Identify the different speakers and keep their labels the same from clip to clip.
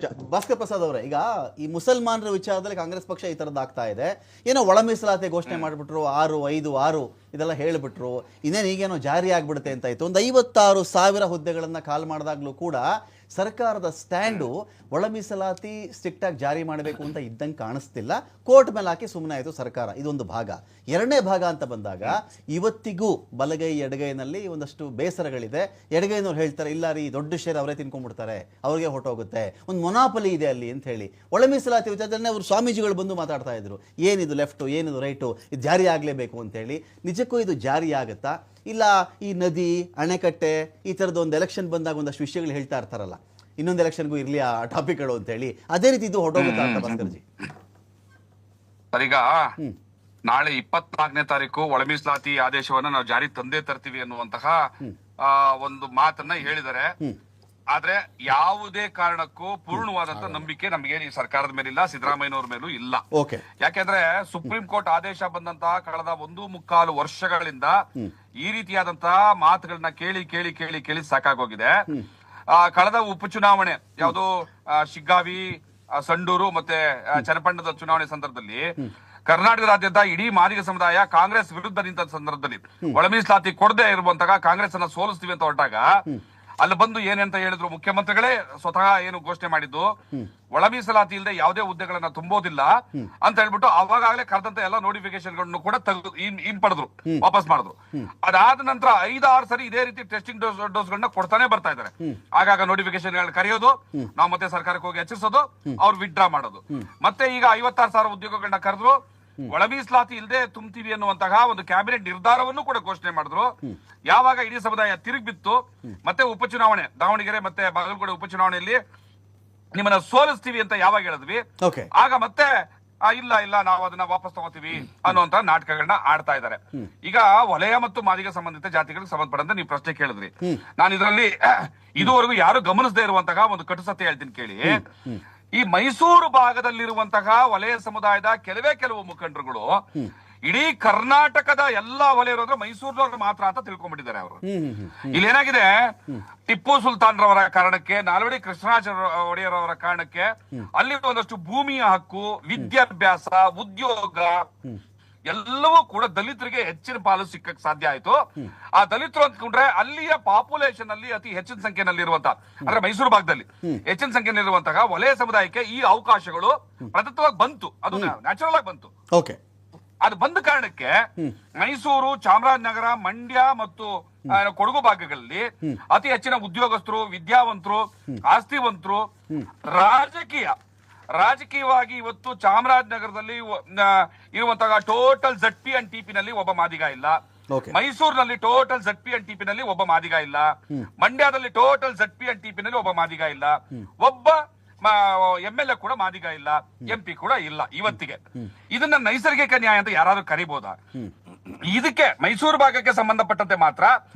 Speaker 1: ಭಾಸ್ಕರ್ ಪ್ರಸಾದ್ ಅವರೇ, ಈಗ ಈ ಮುಸಲ್ಮಾನರ ವಿಚಾರದಲ್ಲಿ ಕಾಂಗ್ರೆಸ್ ಪಕ್ಷ ಈ ತರದ್ದು ಆಗ್ತಾ ಇದೆ. ಏನೋ ಒಳ ಮೀಸಲಾತಿ ಘೋಷಣೆ ಮಾಡಿಬಿಟ್ರು, 6-5-6 ಇದೆಲ್ಲ ಹೇಳಿಬಿಟ್ರು, ಇನ್ನೇನು ಈಗೇನೋ ಜಾರಿ ಆಗ್ಬಿಡುತ್ತೆ ಅಂತ ಇತ್ತು. ಒಂದು 56,000 ಹುದ್ದೆಗಳನ್ನ ಕಾಲ್ ಮಾಡಿದಾಗ್ಲೂ ಕೂಡ ಸರ್ಕಾರದ ಸ್ಟ್ಯಾಂಡು ಒಳ ಮೀಸಲಾತಿ ಸ್ಟ್ರಿಕ್ಟ್ ಆಗಿ ಜಾರಿ ಮಾಡಬೇಕು ಅಂತ ಇದ್ದಂಗೆ ಕಾಣಿಸ್ತಿಲ್ಲ. ಕೋರ್ಟ್ ಮೇಲೆ ಹಾಕಿ ಸುಮ್ಮನೆ ಆಯಿತು ಸರ್ಕಾರ. ಇದೊಂದು ಭಾಗ. ಎರಡನೇ ಭಾಗ ಅಂತ ಬಂದಾಗ ಇವತ್ತಿಗೂ ಬಲಗೈ ಎಡಗೈನಲ್ಲಿ ಒಂದಷ್ಟು ಬೇಸರಗಳಿದೆ. ಎಡಗೈನವ್ರು ಹೇಳ್ತಾರೆ, ಇಲ್ಲ ರೀ, ದೊಡ್ಡ ಶೇರ್ ಅವರೇ ತಿನ್ಕೊಂಡ್ಬಿಡ್ತಾರೆ, ಅವ್ರಿಗೆ ಹೊರಟೋಗುತ್ತೆ, ಒಂದು ಮೊನಾಪಲಿ ಇದೆ ಅಲ್ಲಿ ಅಂತ ಹೇಳಿ. ಒಳ ಮೀಸಲಾತಿ ವಿಚಾರದಲ್ಲಿ ಅವರು ಸ್ವಾಮೀಜಿಗಳು ಬಂದು ಮಾತಾಡ್ತಾ ಇದ್ರು, ಏನಿದು ಲೆಫ್ಟು, ಏನಿದು ರೈಟು, ಇದು ಜಾರಿ ಆಗಲೇಬೇಕು ಅಂತೇಳಿ. ನಿಜಕ್ಕೂ ಇದು ಜಾರಿ ಆಗುತ್ತಾ? ಇಲ್ಲ ಈ ನದಿ, ಅಣೆಕಟ್ಟೆ, ಈ ಥರದ್ದು ಒಂದು ಎಲೆಕ್ಷನ್ ಬಂದಾಗ ಒಂದಷ್ಟು ವಿಷಯಗಳು ಹೇಳ್ತಾ ಇರ್ತಾರಲ್ಲ, ಇನ್ನೊಂದು ಎಲೆಕ್ಷನ್ಗೂ ಇರಲಿ ಆ ಟಾಪಿಕ್ಗಳು ಅಂತ ಹೇಳಿ, ಅದೇ ರೀತಿ ಇದು ಹೊರಟೋಗುತ್ತಾ ಅಂತ ಭಾಸ್ಕರ್ಜಿ?
Speaker 2: ಈಗ ನಾಳೆ 24ನೇ ತಾರೀಕು ಒಳ ಮೀಸಲಾತಿ ಆದೇಶವನ್ನ ನಾವು ಜಾರಿ ತಂದೆ ತರ್ತೀವಿ ಅನ್ನುವಂತಹ ಒಂದು ಮಾತನ್ನ ಹೇಳಿದ್ದಾರೆ. ಆದ್ರೆ ಯಾವುದೇ ಕಾರಣಕ್ಕೂ ಪೂರ್ಣವಾದಂತ ನಂಬಿಕೆ ನಮಗೆ ಈ ಸರ್ಕಾರದ ಮೇಲಿಲ್ಲ, ಸಿದ್ದರಾಮಯ್ಯನವ್ರ ಮೇಲೂ ಇಲ್ಲ. ಯಾಕೆಂದ್ರೆ ಸುಪ್ರೀಂ ಕೋರ್ಟ್ ಆದೇಶ ಬಂದಂತಹ ಕಳೆದ 1.25 ವರ್ಷಗಳಿಂದ ಈ ರೀತಿಯಾದಂತಹ ಮಾತುಗಳನ್ನ ಕೇಳಿ ಕೇಳಿ ಕೇಳಿ ಕೇಳಿ ಸಾಕಾಗೋಗಿದೆ. ಕಳೆದ ಉಪಚುನಾವಣೆ ಯಾವುದು ಶಿಗ್ಗಾವಿ, ಸಂಡೂರು ಮತ್ತೆ ಚನ್ನಪಟ್ಟಣದ ಚುನಾವಣೆ ಸಂದರ್ಭದಲ್ಲಿ ಕರ್ನಾಟಕದಾದ್ಯಂತ ಇಡೀ ಮಾದಿಗ ಸಮುದಾಯ ಕಾಂಗ್ರೆಸ್ ವಿರುದ್ಧ ನಿಂತ ಸಂದರ್ಭದಲ್ಲಿ ಒಳ ಮೀಸಲಾತಿ ಕೊಡದೆ ಇರುವಂತಹ ಕಾಂಗ್ರೆಸ್ ಅನ್ನ ಸೋಲಿಸ್ತೀವಿ ಅಂತ ಹೊರಟಾಗ ಅಲ್ಲಿ ಬಂದು ಏನಂತ ಹೇಳಿದ್ರು, ಮುಖ್ಯಮಂತ್ರಿಗಳೇ ಸ್ವತಃ ಏನು ಘೋಷಣೆ ಮಾಡಿದ್ದು, ಒಳ ಮೀಸಲಾತಿ ಇಲ್ಲದೆ ಯಾವುದೇ ಹುದ್ದೆಗಳನ್ನ ತುಂಬೋದಿಲ್ಲ ಅಂತ ಹೇಳ್ಬಿಟ್ಟು ಅವಾಗಲೇ ಕರೆದಂತ ಎಲ್ಲ ನೋಟಿಫಿಕೇಶನ್ ಗಳನ್ನು ಕೂಡ ಹಿಂಪಡೆದ್ರು, ವಾಪಸ್ ಮಾಡಿದ್ರು. ಅದಾದ ನಂತರ 5-6 ಸರಿ ಇದೇ ರೀತಿ ಟೆಸ್ಟಿಂಗ್ ಡೋಸ್ ಗಳನ್ನ ಕೊಡ್ತಾನೆ ಬರ್ತಾ ಇದಾರೆ. ಆಗಾಗ ನೋಟಿಫಿಕೇಶನ್ ಕರೆಯೋದು, ನಾವು ಮತ್ತೆ ಸರ್ಕಾರಕ್ಕೆ ಹೋಗಿ ಎಚ್ಚರಿಸೋದು, ಅವ್ರು ವಿಡ್ರಾ ಮಾಡೋದು. ಮತ್ತೆ ಈಗ 56,000 ಉದ್ಯೋಗಗಳನ್ನ ಕರೆದ್ರು, ಒಳ ಮೀಸಲಾತಿ ಇಲ್ಲದೆ ತುಂಬ್ತೀವಿ ಅನ್ನುವಂತಹ ಒಂದು ಕ್ಯಾಬಿನೆಟ್ ನಿರ್ಧಾರವನ್ನು ಕೂಡ ಘೋಷಣೆ ಮಾಡಿದ್ರು. ಯಾವಾಗ ಇಡೀ ಸಮುದಾಯ ತಿರುಗಿಬಿತ್ತು, ಮತ್ತೆ ಉಪಚುನಾವಣೆ ದಾವಣಗೆರೆ ಮತ್ತೆ ಬಾಗಲಕೋಟೆ ಉಪಚುನಾವಣೆಯಲ್ಲಿ ನಿಮ್ಮನ್ನ ಸೋಲಿಸ್ತೀವಿ ಅಂತ ಯಾವಾಗ ಹೇಳಿದ್ವಿ, ಆಗ ಮತ್ತೆ ಇಲ್ಲ ಇಲ್ಲ ನಾವು ಅದನ್ನ ವಾಪಸ್ ತಗೋತೀವಿ ಅನ್ನುವಂತ ನಾಟಕಗಳನ್ನ ಆಡ್ತಾ ಇದ್ದಾರೆ. ಈಗ ವಲಯ ಮತ್ತು ಮಾದಿಗ ಸಂಬಂಧಿತ ಜಾತಿಗಳಿಗೆ ಸಂಬಂಧಪಟ್ಟಂತೆ ನೀವು ಪ್ರಶ್ನೆ ಕೇಳಿದ್ರಿ. ನಾನು ಇದರಲ್ಲಿ ಇದುವರೆಗೂ ಯಾರು ಗಮನಿಸದೇ ಇರುವಂತಹ ಒಂದು ಕಟು ಸತ್ಯ ಹೇಳ್ತೀನಿ ಕೇಳಿ. ಈ ಮೈಸೂರು ಭಾಗದಲ್ಲಿರುವಂತಹ ವಲಯ ಸಮುದಾಯದ ಕೆಲವು ಮುಖಂಡರುಗಳು ಇಡೀ ಕರ್ನಾಟಕದ ಎಲ್ಲಾ ವಲಯರು ಅಂದ್ರೆ ಮೈಸೂರಿನವ್ರು ಮಾತ್ರ ಅಂತ ತಿಳ್ಕೊಂಡ್ಬಿಟ್ಟಿದ್ದಾರೆ ಅವರು. ಇಲ್ಲಿ ಏನಾಗಿದೆ, ಟಿಪ್ಪು ಸುಲ್ತಾನ್ ರವರ ಕಾರಣಕ್ಕೆ, ನಾಲ್ವಡಿ ಕೃಷ್ಣರಾಜ ಒಡೆಯರ್ ಅವರ ಕಾರಣಕ್ಕೆ ಅಲ್ಲಿ ಒಂದಷ್ಟು ಭೂಮಿಯ ಹಕ್ಕು, ವಿದ್ಯಾಭ್ಯಾಸ, ಉದ್ಯೋಗ ಎಲ್ಲವೂ ಕೂಡ ದಲಿತರಿಗೆ ಹೆಚ್ಚಿನ ಪಾಲು ಸಿಕ್ಕಕ್ಕೆ ಸಾಧ್ಯ ಆಯ್ತು. ಆ ದಲಿತರು ಅಂದ್ಕೊಂಡ್ರೆ ಅಲ್ಲಿಯ ಪಾಪ್ಯುಲೇಷನ್ ಅಲ್ಲಿ ಅತಿ ಹೆಚ್ಚಿನ ಸಂಖ್ಯೆಯಲ್ಲಿ ಇರುವಂತಹ, ಅಂದ್ರೆ ಮೈಸೂರು ಭಾಗದಲ್ಲಿ ಹೆಚ್ಚಿನ ಸಂಖ್ಯೆಯಲ್ಲಿ ಇರುವಂತಹ ವಲಯ ಸಮುದಾಯಕ್ಕೆ ಈ ಅವಕಾಶಗಳು ಪ್ರದತ್ತವಾಗಿ ಬಂತು. ಅದು ನ್ಯಾಚುರಲ್ ಆಗಿ ಬಂತು. ಅದು ಬಂದ ಕಾರಣಕ್ಕೆ ಮೈಸೂರು, ಚಾಮರಾಜನಗರ, ಮಂಡ್ಯ ಮತ್ತು ಕೊಡಗು ಭಾಗಗಳಲ್ಲಿ ಅತಿ ಹೆಚ್ಚಿನ ಉದ್ಯೋಗಸ್ಥರು, ವಿದ್ಯಾವಂತರು, ಆಸ್ತಿವಂತರು, ರಾಜಕೀಯವಾಗಿ ಇವತ್ತು ಚಾಮರಾಜನಗರದಲ್ಲಿ ಇರುವಂತಹ ಟೋಟಲ್ ZP ಅಂಡ್ TP ನಲ್ಲಿ ಒಬ್ಬ ಮಾದಿಗ ಇಲ್ಲ. ಮೈಸೂರಿನಲ್ಲಿ ಟೋಟಲ್ ZP ಅಂಡ್ TP ನಲ್ಲಿ ಒಬ್ಬ ಮಾದಿಗ ಇಲ್ಲ. ಮಂಡ್ಯದಲ್ಲಿ ಟೋಟಲ್ ZP ಅಂಡ್ TP ನಲ್ಲಿ ಒಬ್ಬ ಮಾದಿಗ ಇಲ್ಲ. ಒಬ್ಬ MLA ಕೂಡ ಮಾದಿಗ ಇಲ್ಲ, MP ಕೂಡ ಇಲ್ಲ ಇವತ್ತಿಗೆ. ಇದನ್ನ ನೈಸರ್ಗಿಕ ನ್ಯಾಯ ಅಂತ ಯಾರಾದ್ರೂ ಕರಿಬಹುದಾ? ಇದಕ್ಕೆ ಮೈಸೂರು ಭಾಗಕ್ಕೆ ಸಂಬಂಧಪಟ್ಟಂತೆ ಮಾತ್ರ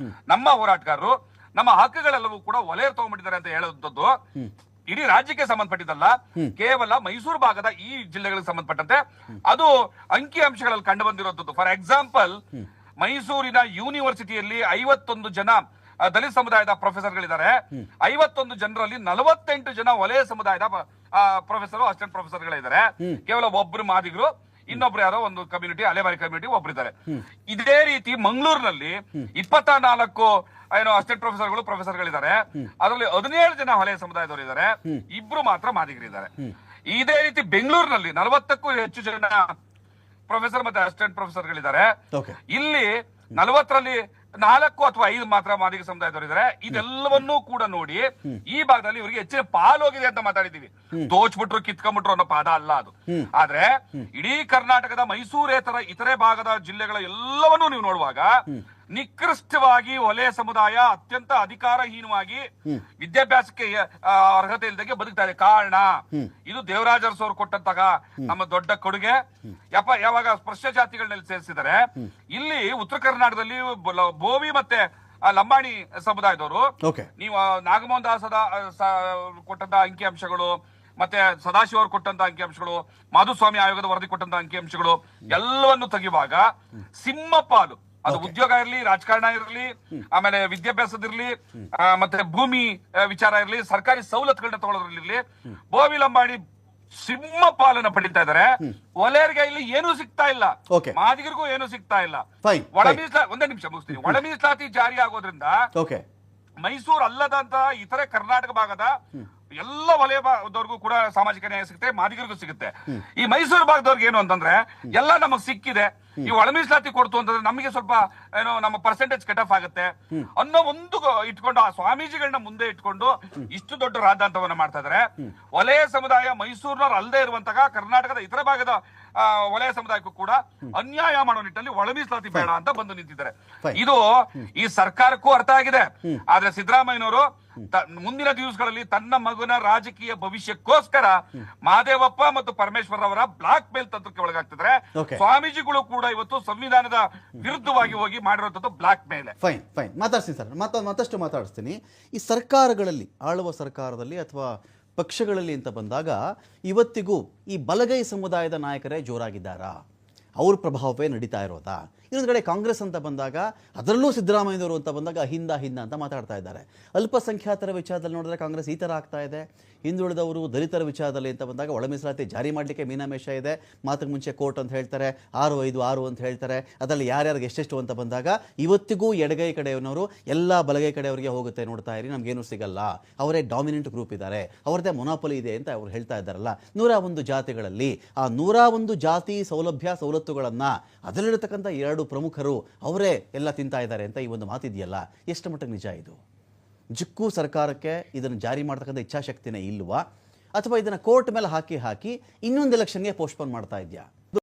Speaker 2: ನಮ್ಮ ಹೋರಾಟಗಾರರು ನಮ್ಮ ಹಕ್ಕುಗಳೆಲ್ಲವೂ ಕೂಡ ವಲಯ ತಗೊಂಡ್ಬಿಟ್ಟಿದ್ದಾರೆ ಅಂತ ಹೇಳುವಂಥದ್ದು ಇಡೀ ರಾಜ್ಯಕ್ಕೆ ಸಂಬಂಧಪಟ್ಟಿದ್ದಲ್ಲ, ಕೇವಲ ಮೈಸೂರು ಭಾಗದ ಈ ಜಿಲ್ಲೆಗಳಿಗೆ ಸಂಬಂಧಪಟ್ಟಂತೆ ಅದು ಅಂಕಿ ಅಂಶಗಳಲ್ಲಿ ಕಂಡು ಬಂದಿರುವಂತದ್ದು. ಫಾರ್ ಎಕ್ಸಾಂಪಲ್, ಮೈಸೂರಿನ ಯೂನಿವರ್ಸಿಟಿಯಲ್ಲಿ 51 ಜನ ದಲಿತ ಸಮುದಾಯದ ಪ್ರೊಫೆಸರ್ಗಳಿದ್ದಾರೆ. 51 ಜನರಲ್ಲಿ 48 ಜನ ವಲಯ ಸಮುದಾಯದ ಪ್ರೊಫೆಸರ್, ಅಸಿಸ್ಟೆಂಟ್ ಪ್ರೊಫೆಸರ್ಗಳಿದ್ದಾರೆ. ಕೇವಲ ಒಬ್ರು ಮಾದಿಗರು, ಇನ್ನೊಬ್ರು ಯಾರೋ ಒಂದು ಕಮ್ಯುನಿಟಿ, ಅಲೆಮಾರಿ ಕಮ್ಯುನಿಟಿ ಒಬ್ರಿದ್ದಾರೆ. ಇದೇ ರೀತಿ ಮಂಗಳೂರಿನಲ್ಲಿ 24 ಏನೋ ಅಸಿಸ್ಟೆಂಟ್ ಪ್ರೊಫೆಸರ್ಗಳಿದ್ದಾರೆ. ಅದರಲ್ಲಿ 17 ಜನ ವಲಯ ಸಮುದಾಯದವರು ಇದ್ದಾರೆ, 2 ಮಾತ್ರ ಮಾದಿಗರಿದ್ದಾರೆ. ಇದೇ ರೀತಿ ಬೆಂಗಳೂರಿನಲ್ಲಿ 40ಕ್ಕೂ ಹೆಚ್ಚು ಜನ ಪ್ರೊಫೆಸರ್ ಮತ್ತೆ ಅಸಿಸ್ಟೆಂಟ್ ಪ್ರೊಫೆಸರ್ಗಳಿದ್ದಾರೆ. ಇಲ್ಲಿ 40ರಲ್ಲಿ 4 ಅಥವಾ 5 ಮಾತ್ರ ಮಾದಿಗ ಸಮುದಾಯದವರಿದ್ದಾರೆ. ಇದೆಲ್ಲವನ್ನೂ ಕೂಡ ನೋಡಿ ಈ ಭಾಗದಲ್ಲಿ ಇವರಿಗೆ ಹೆಚ್ಚಿನ ಪಾಲು ಹೋಗಿದೆ ಅಂತ ಮಾತಾಡಿದೀವಿ. ದೋಚ್ಬಿಟ್ರು, ಕಿತ್ಕೊಂಡ್ಬಿಟ್ರು ಅನ್ನೋ ಪದ ಅಲ್ಲ ಅದು. ಆದ್ರೆ ಇಡೀ ಕರ್ನಾಟಕದ ಮೈಸೂರೇತರ ಇತರೆ ಭಾಗದ ಜಿಲ್ಲೆಗಳ ಎಲ್ಲವನ್ನೂ ನೀವು ನೋಡುವಾಗ ನಿಕೃಷ್ಟವಾಗಿ ವಲಯ ಸಮುದಾಯ ಅತ್ಯಂತ ಅಧಿಕಾರಹೀನವಾಗಿ ವಿದ್ಯಾಭ್ಯಾಸಕ್ಕೆ ಅರ್ಹತೆ ಇಲ್ಲದೆ ಬದುಕ್ತಾ ಇದೆ. ಕಾರಣ ಇದು ದೇವರಾಜ ಅರಸು ಅವರು ಕೊಟ್ಟಂತಹ ನಮ್ಮ ದೊಡ್ಡ ಕೊಡುಗೆ. ಯಾವಾಗ ಸ್ಪರ್ಶ ಜಾತಿಗಳನ್ನೆಲ್ಲ ಸೇರಿಸಿದ್ದಾರೆ. ಇಲ್ಲಿ ಉತ್ತರ ಕರ್ನಾಟಕದಲ್ಲಿ ಬೋವಿ ಮತ್ತೆ ಲಂಬಾಣಿ ಸಮುದಾಯದವರು, ನೀವು ನಾಗಮೋಹನ್ ದಾಸದ ಕೊಟ್ಟಂತಹ ಅಂಕಿ ಅಂಶಗಳು, ಮತ್ತೆ ಸದಾಶಿವ ಅವರು ಕೊಟ್ಟಂತ ಅಂಕಿಅಂಶಗಳು, ಮಾಧುಸ್ವಾಮಿ ಆಯೋಗದ ವರದಿ ಕೊಟ್ಟಂತ ಅಂಕಿಅಂಶಗಳು ಎಲ್ಲವನ್ನು ತೆಗೆಯುವಾಗ ಸಿಂಹಪಾಲು ಅದು ಉದ್ಯೋಗ ಇರಲಿ, ರಾಜಕಾರಣ ಇರಲಿ, ಆಮೇಲೆ ವಿದ್ಯಾಭ್ಯಾಸದಿರ್ಲಿ, ಮತ್ತೆ ಭೂಮಿ ವಿಚಾರ ಇರಲಿ, ಸರ್ಕಾರಿ ಸವಲತ್ತುಗಳನ್ನ ತಗೊಳ್ಳೋದ್ರಲ್ಲಿ ಬೋವಿ ಲಂಬಾಣಿ ಸಿಂಹ ಪಾಲನ ಪಡಿತಾ ಇದಾರೆ. ಒಲೆಯರಿಗೆ ಇಲ್ಲಿ ಏನೂ ಸಿಗ್ತಾ ಇಲ್ಲ,
Speaker 1: Okay.
Speaker 2: ಮಾದಿಗರಿಗೂ ಏನೂ ಸಿಗ್ತಾ ಇಲ್ಲ.
Speaker 1: Fine,
Speaker 2: ಒಳ
Speaker 1: fine.
Speaker 2: ಮೀಸಲಾತಿ, ಒಂದೇ ನಿಮಿಷ ಮುಗಿಸ್ತೀನಿ. ಒಳ ಮೀಸಲಾತಿ ಜಾರಿ ಆಗೋದ್ರಿಂದ
Speaker 1: ಓಕೆ
Speaker 2: ಮೈಸೂರು ಅಲ್ಲದಂತ ಇತರೆ ಕರ್ನಾಟಕ ಭಾಗದ ಎಲ್ಲ ವಲಯದವ್ರಿಗೂ ಕೂಡ ಸಾಮಾಜಿಕ ನ್ಯಾಯ ಸಿಗುತ್ತೆ, ಮಾದಿಗರಿಗೂ ಸಿಗುತ್ತೆ. ಈ ಮೈಸೂರು ಭಾಗದವ್ರಿಗೆ ಏನು ಅಂತಂದ್ರೆ ಎಲ್ಲ ನಮಗ್ ಸಿಕ್ಕಿದೆ, ಈ ಒಳ ಮೀಸಲಾತಿ ಕೊಡ್ತು ಅಂತಂದ್ರೆ ನಮಗೆ ಸ್ವಲ್ಪ ಏನೋ ನಮ್ಮ ಪರ್ಸೆಂಟೇಜ್ ಕಟ್ ಆಫ್ ಆಗುತ್ತೆ ಅನ್ನೋ ಒಂದು ಇಟ್ಕೊಂಡು ಆ ಸ್ವಾಮೀಜಿಗಳನ್ನ ಮುಂದೆ ಇಟ್ಕೊಂಡು ಇಷ್ಟು ದೊಡ್ಡ ರಾದ್ದಾಂತವನ್ನ ಮಾಡ್ತಾ ಇದಾರೆ. ವಲಯ ಸಮುದಾಯ ಮೈಸೂರಿನವ್ರು ಅಲ್ಲದೆ ಇರುವಂತಹ ಕರ್ನಾಟಕದ ಇತರ ಭಾಗದ ವಲಯ ಸಮುದಾಯಕ್ಕೂ ಕೂಡ ಅನ್ಯಾಯ ಮಾಡೋ ನಿಟ್ಟಿನಲ್ಲಿ ಒಳ ಮೀಸಲಾತಿ ಬೇಡ ಅಂತ ಬಂದು ನಿಂತಿದ್ದಾರೆ. ಇದು ಈ ಸರ್ಕಾರಕ್ಕೂ ಅರ್ಥ ಆಗಿದೆ. ಆದ್ರೆ ಸಿದ್ದರಾಮಯ್ಯನವರು ಮುಂದಿನ ದಿವಸಗಳಲ್ಲಿ ತನ್ನ ಮಗನ ರಾಜಕೀಯ ಭವಿಷ್ಯಕ್ಕೋಸ್ಕರ ಮಹದೇವಪ್ಪ ಮತ್ತು ಪರಮೇಶ್ವರ್ ಅವರ ಬ್ಲಾಕ್ ಮೇಲ್ ತಂತ್ರಕ್ಕೆ ಒಳಗಾಗ್ತಿದ್ರೆ. ಸ್ವಾಮೀಜಿಗಳು ಕೂಡ ಇವತ್ತು ಸಂವಿಧಾನದ ವಿರುದ್ಧವಾಗಿ ಹೋಗಿ ಮಾಡಿರುವಂತದ್ದು ಬ್ಲಾಕ್ ಮೇಲ್.
Speaker 1: ಫೈನ್ ಫೈನ್ ಮಾತಾಡ್ತೀನಿ ಸರ್, ಮತ್ತಷ್ಟು ಮಾತಾಡಿಸ್ತೀನಿ. ಈ ಸರ್ಕಾರಗಳಲ್ಲಿ, ಆಳುವ ಸರ್ಕಾರದಲ್ಲಿ ಅಥವಾ ಪಕ್ಷಗಳಲ್ಲಿ ಅಂತ ಬಂದಾಗ ಇವತ್ತಿಗೂ ಈ ಬಲಗೈ ಸಮುದಾಯದ ನಾಯಕರೇ ಜೋರಾಗಿದ್ದಾರಾ? ಅವ್ರ ಪ್ರಭಾವವೇ ನಡೀತಾ ಇರೋದಾ? ಇನ್ನೊಂದು ಕಡೆ ಕಾಂಗ್ರೆಸ್ ಅಂತ ಬಂದಾಗ, ಅದರಲ್ಲೂ ಸಿದ್ದರಾಮಯ್ಯನವರು ಅಂತ ಬಂದಾಗ ಹಿಂದ ಅಂತ ಮಾತಾಡ್ತಾ ಇದ್ದಾರೆ. ಅಲ್ಪಸಂಖ್ಯಾತರ ವಿಚಾರದಲ್ಲಿ ನೋಡಿದ್ರೆ ಕಾಂಗ್ರೆಸ್ ಈ ಥರ ಆಗ್ತಾ ಇದೆ. ಹಿಂದುಳಿದವರು, ದಲಿತರ ವಿಚಾರದಲ್ಲಿ ಅಂತ ಬಂದಾಗ ಒಳ ಮೀಸಲಾತಿ ಜಾರಿ ಮಾಡಲಿಕ್ಕೆ ಮೀನಾಮೇಷ ಇದೆ. ಮಾತಿಗೆ ಮುಂಚೆ ಕೋರ್ಟ್ ಅಂತ ಹೇಳ್ತಾರೆ, 6-5-6 ಅಂತ ಹೇಳ್ತಾರೆ. ಅದರಲ್ಲಿ ಯಾರ್ಯಾರಿಗೆ ಎಷ್ಟೆಷ್ಟು ಅಂತ ಬಂದಾಗ ಇವತ್ತಿಗೂ ಎಡಗೈ ಕಡೆಯವನವರು ಎಲ್ಲ ಬಲಗೈ ಕಡೆಯವರಿಗೆ ಹೋಗುತ್ತೆ, ನೋಡ್ತಾ ಇರಿ, ನಮಗೇನು ಸಿಗಲ್ಲ, ಅವರೇ ಡಾಮಿನೆಂಟ್ ಗ್ರೂಪ್ ಇದ್ದಾರೆ, ಅವರದೇ ಮೊನಾಪೊಲಿ ಇದೆ ಅಂತ ಅವ್ರು ಹೇಳ್ತಾ ಇದ್ದಾರಲ್ಲ. 101 ಜಾತಿಗಳಲ್ಲಿ ಆ 101 ಜಾತಿ ಸವಲತ್ತುಗಳನ್ನು ಅದರಲ್ಲಿರತಕ್ಕಂಥ 2 ಪ್ರಮುಖರು ಅವರೇ ಎಲ್ಲ ತಿಂತಾ ಇದ್ದಾರೆ ಅಂತ ಈ ಒಂದು ಮಾತಿದೆಯಲ್ಲ, ಎಷ್ಟು ಮಟ್ಟಿಗೆ ನಿಜ ಇದು? ಜಿಕ್ಕು ಸರ್ಕಾರಕ್ಕೆ ಇದನ್ನು ಜಾರಿ ಮಾಡ್ತಕ್ಕಂಥ ಇಚ್ಛಾಶಕ್ತಿನೇ ಇಲ್ವಾ, ಅಥವಾ ಇದನ್ನು ಕೋರ್ಟ್ ಮೇಲೆ ಹಾಕಿ ಇನ್ನೊಂದು ಎಲೆಕ್ಷನ್ಗೆ ಪೋಸ್ಟ್ಪೋನ್ ಮಾಡ್ತಾ ಇದೆಯಾ?